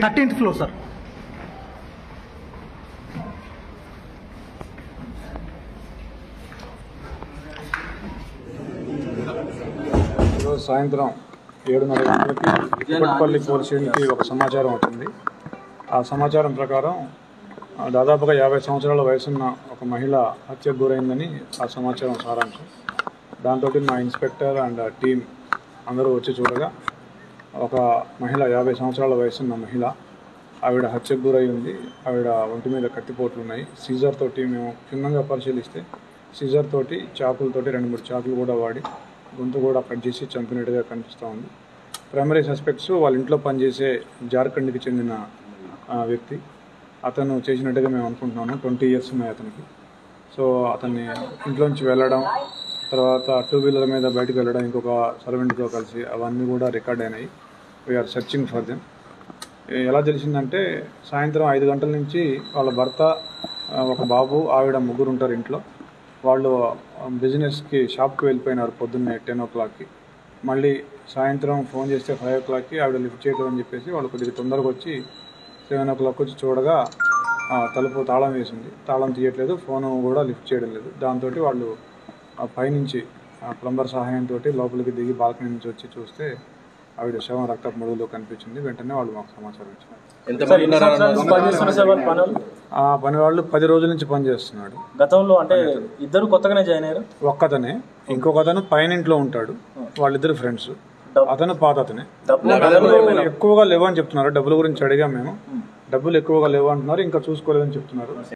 13th floor, sir. సాయంత్రం 7:30 గంటలకి Kukatpally police స్టేషన్కి ఒక సమాచారం వచ్చింది. ఆ సమాచారం ప్రకారం దాదాపుగా 50 సంవత్సరాల వయసున్న ఒక మహిళ హత్యకు గురైందని ఆ సమాచారం సారాంశం. దాంతో మా ఇన్స్పెక్టర్ అండ్ టీం అందరూ వచ్చి చూడగా ఒక మహిళ 50 సంవత్సరాల వయసున్న మహిళ, ఆవిడ హత్యకు గురై ఉంది. ఆవిడ ఒంటి మీద కత్తిపోట్లు ఉన్నాయి. సీజర్ తోటి మేము క్షుణ్ణంగా పరిశీలిస్తే సీజర్ తోటి చాకులతోటి 2-3 చాకులు కూడా వాడి గొంతు కూడా కట్ చేసి చంపినట్టుగా కనిపిస్తూ ఉంది. ప్రైమరీ సస్పెక్ట్స్ వాళ్ళ ఇంట్లో పనిచేసే జార్ఖండ్కి చెందిన వ్యక్తి. అతను చేసినట్టుగా మేము అనుకుంటున్నాము. 20 years ఉన్నాయి అతనికి. సో అతన్ని ఇంట్లోంచి వెళ్ళడం, తర్వాత 2 వీలర్ మీద బయటకు వెళ్ళడం ఇంకొక సర్వెంట్తో కలిసి, అవన్నీ కూడా రికార్డ్ అయినాయి. We're searching for them. ఎలా తెలిసిందంటే సాయంత్రం 5 గంటల నుంచి వాళ్ళ భర్త, ఒక బాబు, ఆవిడ ముగ్గురు ఉంటారు ఇంట్లో. వాళ్ళు బిజినెస్కి షాప్కి వెళ్ళిపోయినారు పొద్దున్నే 10 o'clockకి. మళ్ళీ సాయంత్రం ఫోన్ చేస్తే 5 o'clockకి ఆవిడ లిఫ్ట్ చేయడం అని చెప్పేసి వాళ్ళు కొద్దిగా తొందరగా వచ్చి 7 o'clock వచ్చి చూడగా తలుపు తాళం వేసింది. తాళం తీయట్లేదు, ఫోను కూడా లిఫ్ట్ చేయడం లేదు. దాంతో వాళ్ళు పైనుంచి ప్లంబర్ సహాయంతో లోపలికి దిగి బాల్కనీ నుంచి వచ్చి చూస్తే ఆవిడ శవం రక్తపు మడుగులో కనిపించింది. వెంటనే వాళ్ళు మాకు సమాచారం ఇచ్చారు. ఆ పని వాళ్ళు 10 రోజుల నుంచి పనిచేస్తున్నాడు. గతంలో అంటే ఇద్దరు కొత్తగానే జాయిన్ అయ్యారు. ఒక్కతనే, ఇంకొక అతను పైన ఇంట్లో ఉంటాడు. వాళ్ళిద్దరు ఫ్రెండ్స్. అతను పాత అతనే. ఎక్కువగా లేవు అని చెప్తున్నారు. డబ్బుల గురించి అడిగా మేము. డబ్బులు ఎక్కువగా లేవు అంటున్నారు, ఇంకా చూసుకోలేదని చెప్తున్నారు.